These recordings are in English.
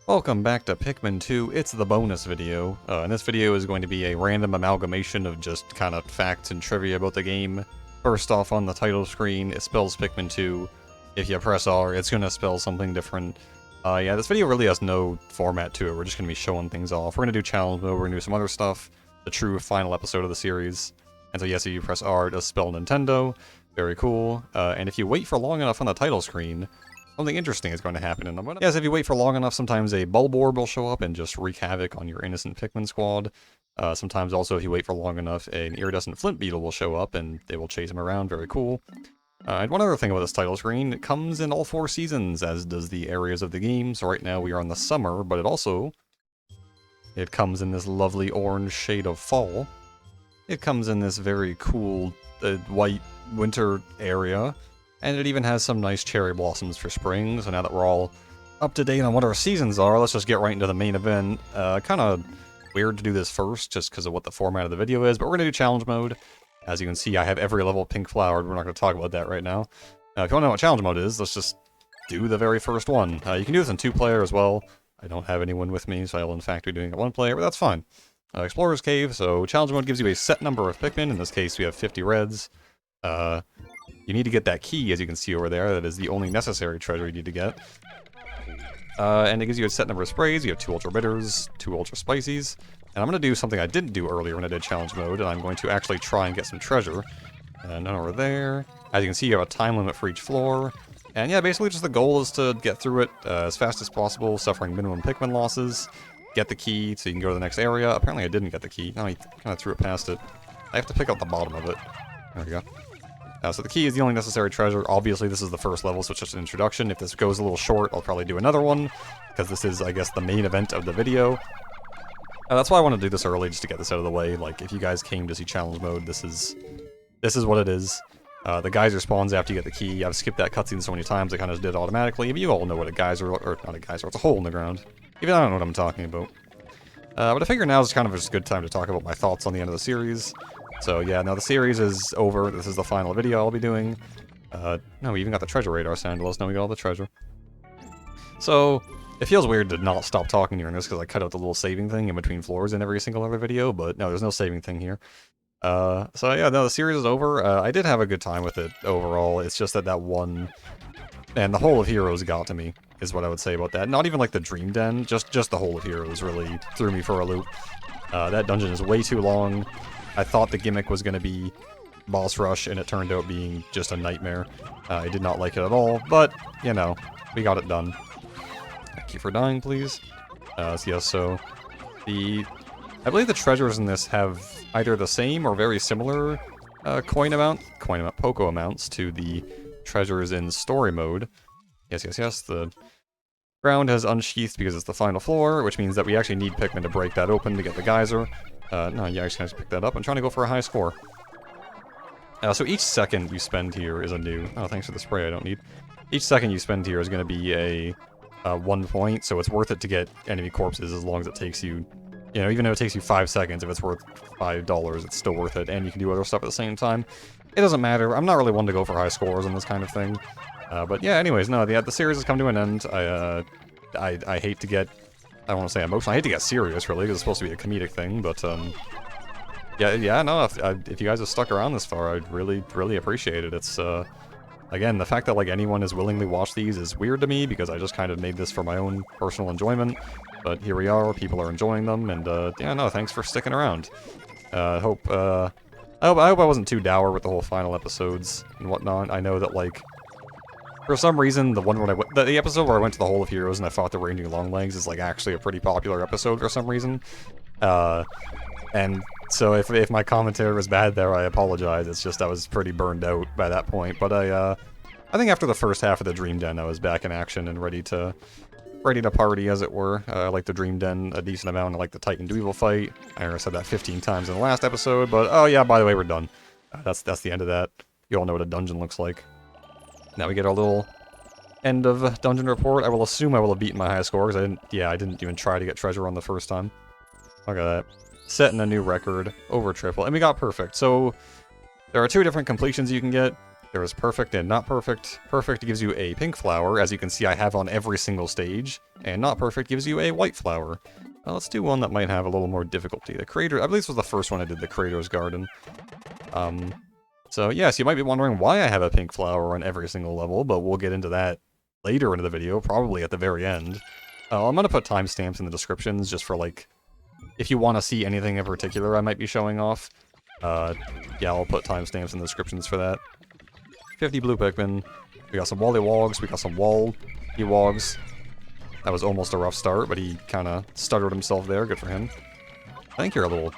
Welcome back to Pikmin 2, it's the bonus video, and this video is going to be a random amalgamation of just kind of facts and trivia about the game. First off, on the title screen, it spells Pikmin 2. If you press R, it's going to spell something different. Yeah, this video really has no format to it, we're just going to be showing things off. We're going to do challenge mode, we're going to do some other stuff, the true final episode of the series. And so yes, if you press R, it does spell Nintendo, very cool. And if you wait for long enough on the title screen, something interesting is going to happen, and yes, if you wait for long enough, sometimes a Bulbmin will show up and just wreak havoc on your innocent Pikmin squad. Sometimes also, if you wait for long enough, an iridescent flint beetle will show up and they will chase him around, very cool. And one other thing about this title screen, it comes in all 4 seasons, as does the areas of the game, so right now we are in the summer, but it comes in this lovely orange shade of fall. It comes in this very cool white winter area. And it even has some nice cherry blossoms for spring, so now that we're all up to date on what our seasons are, let's just get right into the main event. Kind of weird to do this first, just because of what the format of the video is, but we're going to do challenge mode. As you can see, I have every level pink flowered, we're not going to talk about that right now. If you want to know what challenge mode is, let's just do the very first one. You can do this in 2-player as well. I don't have anyone with me, so I will in fact be doing it 1-player, but that's fine. Explorer's Cave, so challenge mode gives you a set number of Pikmin, in this case we have 50 reds. You need to get that key, as you can see over there. That is the only necessary treasure you need to get. And it gives you a set number of sprays. You have 2 Ultra Bitters, 2 Ultra Spicies. And I'm going to do something I didn't do earlier when I did challenge mode, and I'm going to actually try and get some treasure. None over there. As you can see, you have a time limit for each floor. And yeah, basically just the goal is to get through it as fast as possible, suffering minimum Pikmin losses. Get the key so you can go to the next area. Apparently I didn't get the key. No, I kind of threw it past it. I have to pick up the bottom of it. There we go. So the key is the only necessary treasure. Obviously, this is the first level, so it's just an introduction. If this goes a little short, I'll probably do another one, because this is, I guess, the main event of the video. That's why I want to do this early, just to get this out of the way. Like, if you guys came to see challenge mode, this is what it is. The geyser spawns after you get the key. I've skipped that cutscene so many times, I kind of did it automatically. But you all know what a geyser, or not a geyser, it's a hole in the ground. Even I don't know what I'm talking about. But I figure now is kind of just a good time to talk about my thoughts on the end of the series. So yeah, now the series is over. This is the final video I'll be doing. No, we even got the treasure radar sound to let us know we got all the treasure. So, it feels weird to not stop talking during this because I cut out the little saving thing in between floors in every single other video, but no, there's no saving thing here. So yeah, no, the series is over. I did have a good time with it overall. It's just that one, and the Hole of Heroes got to me, is what I would say about that. Not even like the Dream Den, just the Hole of Heroes really threw me for a loop. That dungeon is way too long. I thought the gimmick was going to be boss rush, and it turned out being just a nightmare. I did not like it at all, but, you know, we got it done. Thank you for dying, please. So I believe the treasures in this have either the same or very similar Poco amounts to the treasures in story mode. Yes, the ground has unsheathed because it's the final floor, which means that we actually need Pikmin to break that open to get the geyser. No, you actually have to pick that up. I'm trying to go for a high score. So each second you spend here is a new... Oh, thanks for the spray I don't need. Each second you spend here is going to be a 1 point, so it's worth it to get enemy corpses as long as it takes you... You know, even though it takes you 5 seconds, if it's worth $5, it's still worth it, and you can do other stuff at the same time. It doesn't matter. I'm not really one to go for high scores on this kind of thing. But yeah, anyways, no, the series has come to an end. I hate to get... I don't want to say emotional. I hate to get serious, really, because it's supposed to be a comedic thing, but, yeah, no, if you guys have stuck around this far, I'd really, really appreciate it. It's, again, the fact that, like, anyone has willingly watched these is weird to me, because I just kind of made this for my own personal enjoyment, but here we are, people are enjoying them, and, yeah, no, thanks for sticking around. I hope I wasn't too dour with the whole final episodes and whatnot. I know that, like, for some reason, the episode where I went to the Hole of Heroes and I fought the Ranging Longlegs is, like, actually a pretty popular episode for some reason. And so if my commentary was bad there, I apologize. It's just I was pretty burned out by that point. But I think after the first half of the Dream Den, I was back in action and ready to party, as it were. I like the Dream Den a decent amount. I like the Titan Dweevil fight. I already said that 15 times in the last episode, but oh yeah, by the way, we're done. That's the end of that. You all know what a dungeon looks like. Now we get our little end of dungeon report. I will assume I will have beaten my high score, because I didn't even try to get treasure on the first time. Look at that. Setting a new record over triple, and we got perfect. So there are 2 different completions you can get. There is perfect and not perfect. Perfect gives you a pink flower, as you can see I have on every single stage, and not perfect gives you a white flower. Let's do one that might have a little more difficulty. The Creator, I believe this was the first one I did, the Creator's Garden. So yes, you might be wondering why I have a pink flower on every single level, but we'll get into that later into the video, probably at the very end. I'm gonna put timestamps in the descriptions just for, like, if you want to see anything in particular I might be showing off. Yeah, I'll put timestamps in the descriptions for that. 50 blue Pikmin. We got some Wollywogs, we got some Wogs. That was almost a rough start, but he kind of stuttered himself there. Good for him. I think you're a little...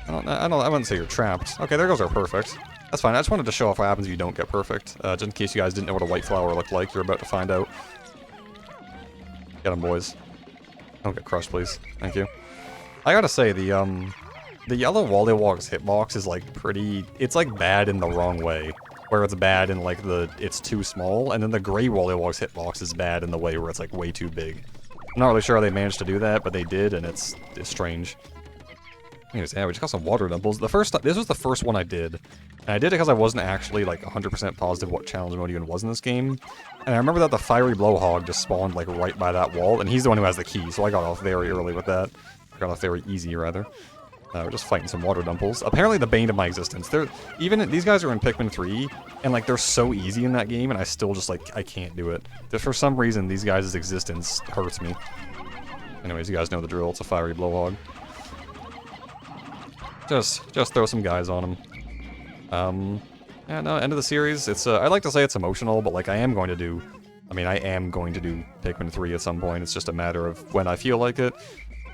I wouldn't say you're trapped. Okay, there goes our perfect. That's fine. I just wanted to show off what happens if you don't get perfect. Just in case you guys didn't know what a white flower looked like, you're about to find out. Get him, boys. Don't get crushed, please. Thank you. I gotta say, the yellow Wollywog's hitbox is, like, pretty... It's, like, bad in the wrong way. Where it's bad in, like, it's too small, and then the gray Wollywog's hitbox is bad in the way where it's, like, way too big. I'm not really sure how they managed to do that, but they did, and it's strange. Anyways, yeah, we just got some water dimples. This was the first one I did, and I did it because I wasn't actually, like, 100% positive what challenge mode even was in this game. And I remember that the fiery blowhog just spawned, like, right by that wall, and he's the one who has the key, so I got off very early with that. Got off very easy, rather. We're just fighting some water dimples. Apparently the bane of my existence. These guys are in Pikmin 3, and, like, they're so easy in that game, and I still just, like, I can't do it. Just for some reason, these guys' existence hurts me. Anyways, you guys know the drill. It's a fiery blowhog. Just throw some guys on them. Yeah, no, end of the series. It's, I'd like to say it's emotional, but, like, I am going to do Pikmin 3 at some point. It's just a matter of when I feel like it.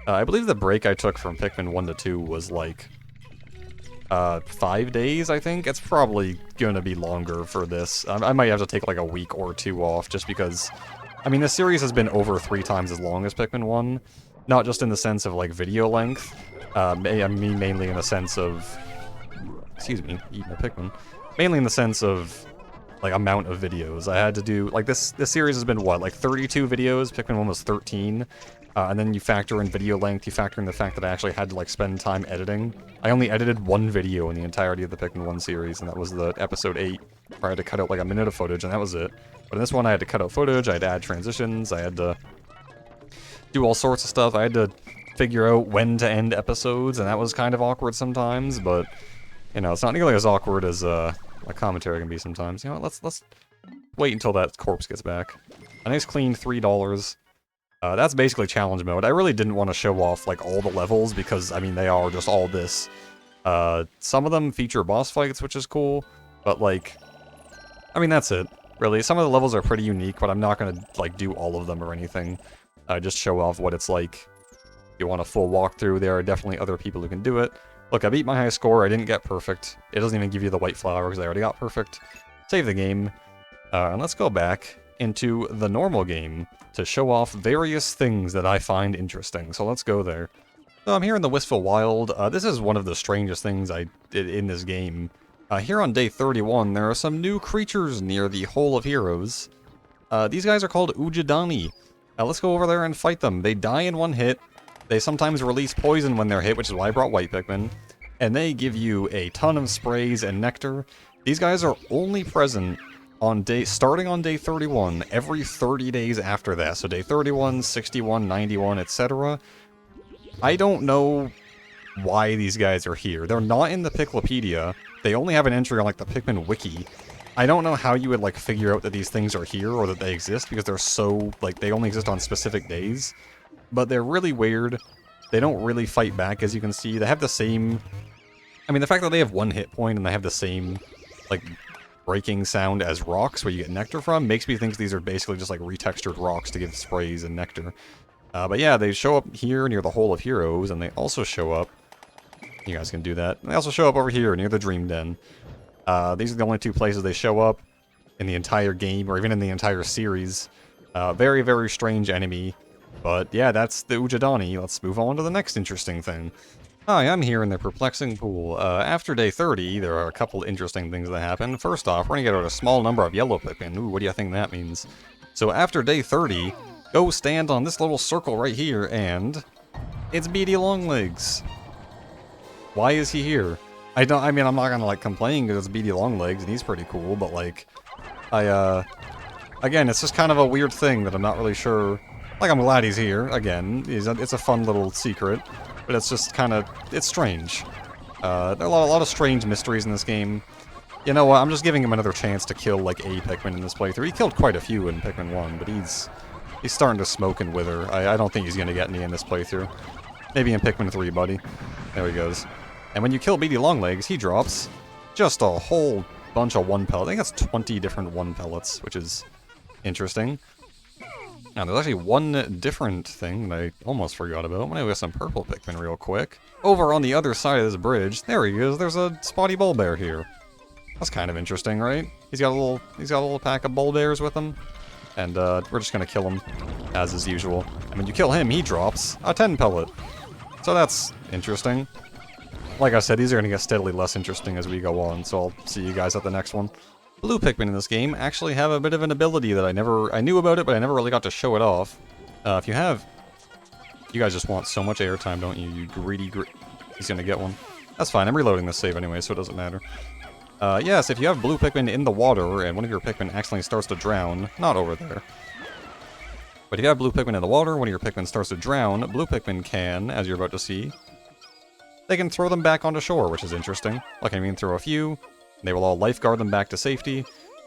I believe the break I took from Pikmin 1 to 2 was, like, 5 days, I think. It's probably gonna be longer for this. I might have to take, like, a week or two off, just because... I mean, this series has been over 3 times as long as Pikmin 1. Not just in the sense of, like, video length. I mean, mainly in the sense of... Excuse me, eat my Pikmin. Mainly in the sense of, like, amount of videos. I had to do... Like, this series has been, what, like, 32 videos? Pikmin 1 was 13. And then you factor in video length, you factor in the fact that I actually had to, like, spend time editing. I only edited one video in the entirety of the Pikmin 1 series, and that was the episode 8, where I had to cut out, like, a minute of footage, and that was it. But in this one, I had to cut out footage, I had to add transitions, I had to do all sorts of stuff. I had to figure out when to end episodes, and that was kind of awkward sometimes, but, you know, it's not nearly as awkward as, a commentary can be sometimes. You know what, let's wait until that corpse gets back. A nice clean $3. That's basically challenge mode. I really didn't want to show off, like, all the levels, because, I mean, they are just all this. Some of them feature boss fights, which is cool, but, like, I mean, that's it, really. Some of the levels are pretty unique, but I'm not gonna, like, do all of them or anything. Just show off what it's like. If you want a full walkthrough, there are definitely other people who can do it. Look, I beat my high score, I didn't get perfect. It doesn't even give you the white flower, because I already got perfect. Save the game, and let's go back into the normal game to show off various things that I find interesting. So let's go there. So I'm here in the Wistful Wild. This is one of the strangest things I did in this game. Here on day 31, there are some new creatures near the Hole of Heroes. These guys are called Ujadani. Let's go over there and fight them. They die in one hit. They sometimes release poison when they're hit, which is why I brought white Pikmin. And they give you a ton of sprays and nectar. These guys are only present starting on day 31, every 30 days after that. So day 31, 61, 91, etc. I don't know why these guys are here. They're not in the Piklopedia. They only have an entry on, like, the Pikmin wiki. I don't know how you would, like, figure out that these things are here or that they exist, because they're so, like, they only exist on specific days. But they're really weird. They don't really fight back, as you can see. They have the same... I mean, the fact that they have one hit point and they have the same, like, breaking sound as rocks where you get nectar from makes me think these are basically just, like, retextured rocks to give sprays and nectar. But yeah, they show up here near the Hole of Heroes, and they also show up... You guys can do that. They also show up over here near the Dream Den. These are the only two places they show up in the entire game, or even in the entire series. Very, very strange enemy. But yeah, that's the Ujadani. Let's move on to the next interesting thing. Hi, I'm here in the Perplexing Pool. After day 30, there are a couple interesting things that happen. First off, we're gonna get out a small number of yellow Pikmin. Ooh, what do you think that means? So after day 30, go stand on this little circle right here, and... it's Beady Longlegs. Why is he here? I mean, I'm not gonna, like, complain because it's Beady Longlegs and he's pretty cool, but, like, again, it's just kind of a weird thing that I'm not really sure. Like, I'm glad he's here, again. It's a fun little secret, but it's just kind of, it's strange. There are a lot of strange mysteries in this game. You know what, I'm just giving him another chance to kill, like, a Pikmin in this playthrough. He killed quite a few in Pikmin 1, but he's starting to smoke and wither. I don't think he's gonna get any in this playthrough. Maybe in Pikmin 3, buddy. There he goes. And when you kill Beady Longlegs, he drops just a whole bunch of 1 pellet. I think that's 20 different 1 pellets, which is interesting. Now, there's actually one different thing that I almost forgot about. I'm gonna get some purple Pikmin real quick. Over on the other side of this bridge, there he is. There's a spotty Bulbear here. That's kind of interesting, right? He's got a little pack of Bulbears with him, and we're just gonna kill him as is usual. And when you kill him, he drops a 10 pellet. So that's interesting. Like I said, these are going to get steadily less interesting as we go on, so I'll see you guys at the next one. Blue Pikmin in this game actually have a bit of an ability that I knew about it, but I never really got to show it off. You guys just want so much airtime, don't you? You greedy He's going to get one. That's fine, I'm reloading this save anyway, so it doesn't matter. Yes, if you have Blue Pikmin in the water, and one of your Pikmin accidentally starts to drown, not over there. But if you have Blue Pikmin in the water, one of your Pikmin starts to drown, Blue Pikmin can, as you're about to see, they can throw them back onto shore, which is interesting. Like, I mean, throw a few, they will all lifeguard them back to safety.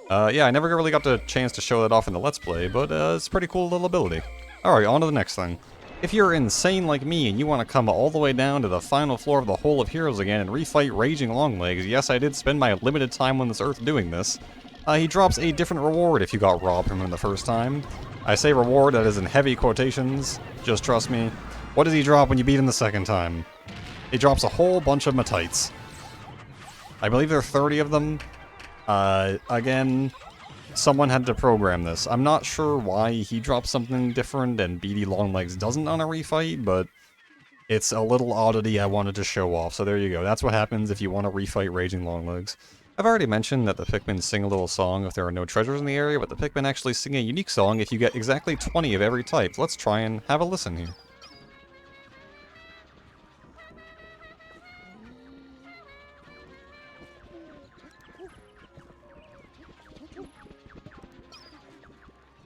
Yeah, I never really got the chance to show that off in the Let's Play, but it's a pretty cool little ability. Alright, on to the next thing. If you're insane like me and you want to come all the way down to the final floor of the Hole of Heroes again and refight Raging Longlegs, yes, I did spend my limited time on this Earth doing this, he drops a different reward if you got robbed from him the first time. I say reward, that is in heavy quotations, just trust me. What does he drop when you beat him the second time? He drops a whole bunch of Matites. I believe there are 30 of them. Again, someone had to program this. I'm not sure why he drops something different and Beady Longlegs doesn't on a refight, but it's a little oddity I wanted to show off, so there you go. That's what happens if you want to refight Raging Longlegs. I've already mentioned that the Pikmin sing a little song if there are no treasures in the area, but the Pikmin actually sing a unique song if you get exactly 20 of every type. Let's try and have a listen here.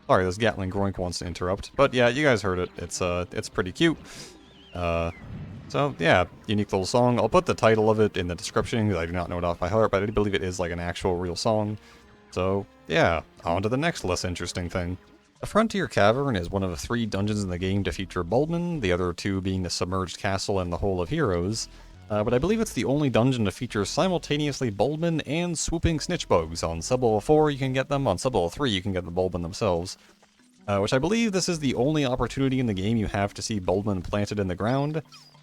Sorry, this Gatling Groink wants to interrupt. But yeah, you guys heard it. It's pretty cute. So yeah, unique little song. I'll put the title of it in the description because I do not know it off by heart, but I do believe it is like an actual real song. So yeah, on to the next less interesting thing. The Frontier Cavern is one of 3 dungeons in the game to feature Bulbmin, the other 2 being the Submerged Castle and the Hole of Heroes. But I believe it's the only dungeon to feature simultaneously Bulbmin and swooping snitchbugs. On Sub-Level 4 you can get them, on Sub-Level 3 you can get the Bulbmin themselves. Which I believe this is the only opportunity in the game you have to see Bulbmin planted in the ground.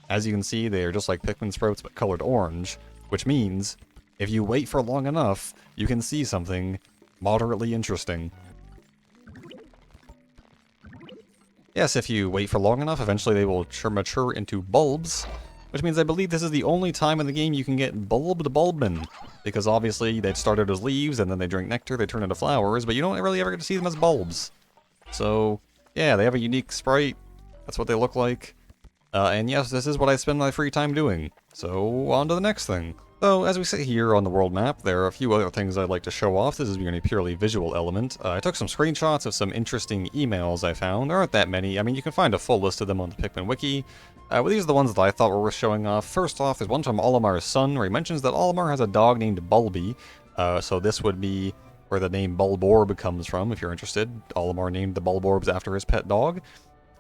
As you can see, they are just like Pikmin sprouts but colored orange, which means if you wait for long enough, you can see something moderately interesting. Yes, if you wait for long enough, eventually they will mature into bulbs, which means I believe this is the only time in the game you can get bulbed Bulbmin, because obviously they've started as leaves, and then they drink nectar, they turn into flowers, but you don't really ever get to see them as bulbs. So, yeah, they have a unique sprite, that's what they look like, and yes, this is what I spend my free time doing. So, on to the next thing. So, as we sit here on the world map, there are a few other things I'd like to show off. This is going to be a purely visual element. I took some screenshots of some interesting emails I found. There aren't that many. I mean, you can find a full list of them on the Pikmin wiki. But these are the ones that I thought were worth showing off. First off, there's one from Olimar's son, where he mentions that Olimar has a dog named Bulby. So this would be where the name Bulborb comes from, if you're interested. Olimar named the Bulborbs after his pet dog.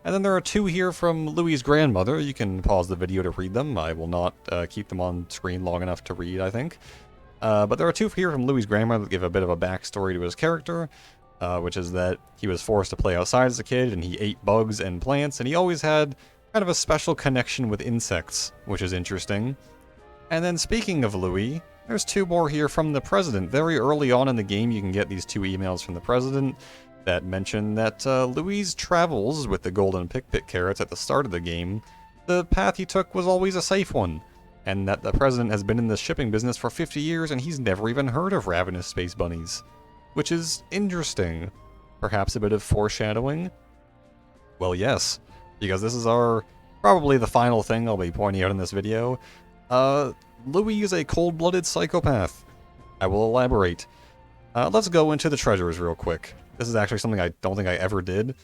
And then there are 2 here from Louie's grandmother. You can pause the video to read them. I will not keep them on screen long enough to read, I think. But there are 2 here from Louie's grandmother that give a bit of a backstory to his character, which is that he was forced to play outside as a kid, and he ate bugs and plants, and he always had kind of a special connection with insects, which is interesting. And then speaking of Louie, there's 2 more here from the President. Very early on in the game, you can get these 2 emails from the President that mention that Louie's travels with the golden Pikpit carrots at the start of the game, the path he took was always a safe one, and that the President has been in the shipping business for 50 years and he's never even heard of ravenous space bunnies. Which is interesting. Perhaps a bit of foreshadowing? Well, yes, because this is probably the final thing I'll be pointing out in this video. Louie is a cold-blooded psychopath. I will elaborate. Let's go into the treasures real quick. This is actually something I don't think I ever did,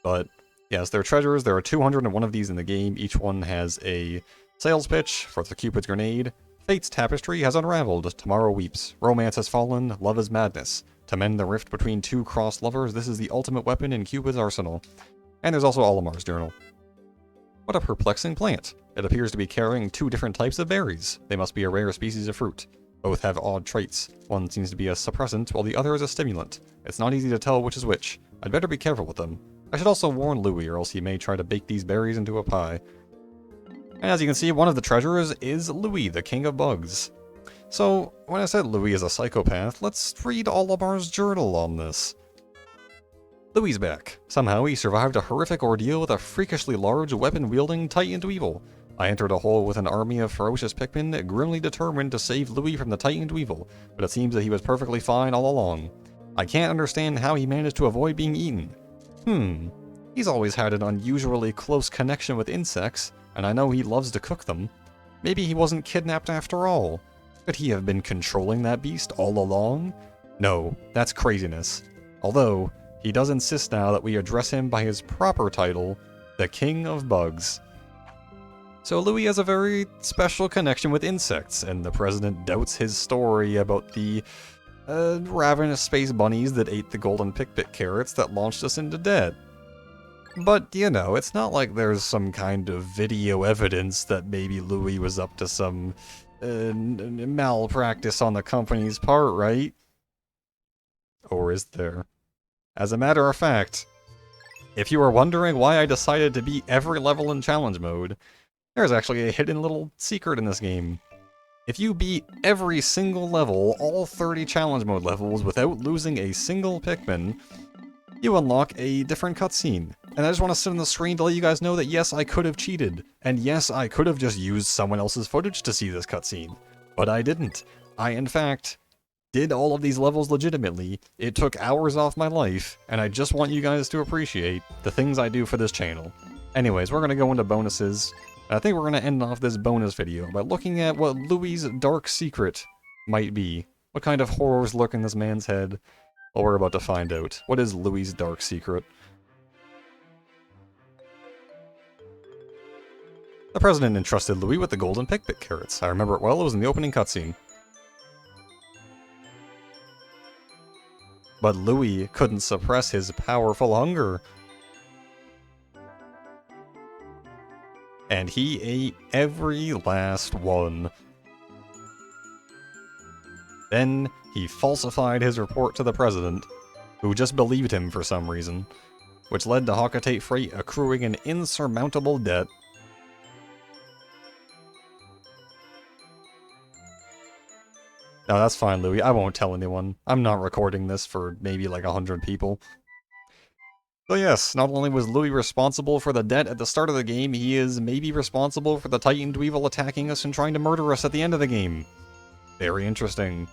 but yes, there are treasures. There are 201 of these in the game. Each one has a sales pitch for the Cupid's Grenade. Fate's tapestry has unraveled. Tomorrow weeps. Romance has fallen. Love is madness. To mend the rift between two crossed lovers, this is the ultimate weapon in Cupid's arsenal. And there's also Olimar's journal. What a perplexing plant. It appears to be carrying two different types of berries. They must be a rare species of fruit. Both have odd traits. One seems to be a suppressant, while the other is a stimulant. It's not easy to tell which is which. I'd better be careful with them. I should also warn Louie, or else he may try to bake these berries into a pie. And as you can see, one of the treasures is Louie, the king of bugs. So, when I said Louie is a psychopath, let's read Olimar's journal on this. Louie's back. Somehow he survived a horrific ordeal with a freakishly large, weapon-wielding Titan Dweevil. I entered a hole with an army of ferocious Pikmin, grimly determined to save Louie from the Titan Dweevil, but it seems that he was perfectly fine all along. I can't understand how he managed to avoid being eaten. He's always had an unusually close connection with insects, and I know he loves to cook them. Maybe he wasn't kidnapped after all. Could he have been controlling that beast all along? No, that's craziness. Although, he does insist now that we address him by his proper title, the King of Bugs. So Louie has a very special connection with insects, and the president doubts his story about the ravenous space bunnies that ate the golden Pikmin carrots that launched us into debt. But, you know, it's not like there's some kind of video evidence that maybe Louie was up to some malpractice on the company's part, right? Or is there? As a matter of fact, if you are wondering why I decided to beat every level in challenge mode, there's actually a hidden little secret in this game. If you beat every single level, all 30 challenge mode levels, without losing a single Pikmin, you unlock a different cutscene. And I just want to sit on the screen to let you guys know that yes, I could have cheated. And yes, I could have just used someone else's footage to see this cutscene. But I didn't. I, in fact, did all of these levels legitimately. It took hours off my life, and I just want you guys to appreciate the things I do for this channel. Anyways, we're going to go into bonuses. I think we're going to end off this bonus video by looking at what Louie's dark secret might be. What kind of horrors lurk in this man's head? Well, we're about to find out. What is Louie's dark secret? The president entrusted Louie with the golden Pikmin carrots. I remember it well, it was in the opening cutscene. But Louie couldn't suppress his powerful hunger. And he ate every last one. Then he falsified his report to the president, who just believed him for some reason, which led to Hawkatate Freight accruing an insurmountable debt. No, that's fine, Louie. I won't tell anyone. I'm not recording this for maybe like 100 people. So yes, not only was Louie responsible for the debt at the start of the game, he is maybe responsible for the Titan Dweevil attacking us and trying to murder us at the end of the game. Very interesting.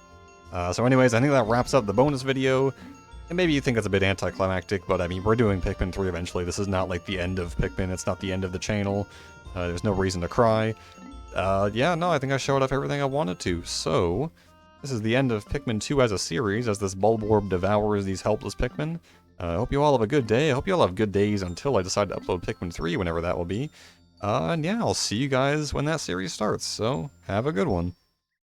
So anyways, I think that wraps up the bonus video. And maybe you think it's a bit anticlimactic, but I mean, we're doing Pikmin 3 eventually. This is not like the end of Pikmin, it's not the end of the channel. There's no reason to cry. Yeah, no, I think I showed off everything I wanted to. So, this is the end of Pikmin 2 as a series, as this Bulborb devours these helpless Pikmin. I hope you all have a good day. I hope you all have good days until I decide to upload Pikmin 3, whenever that will be. And yeah, I'll see you guys when that series starts, so have a good one.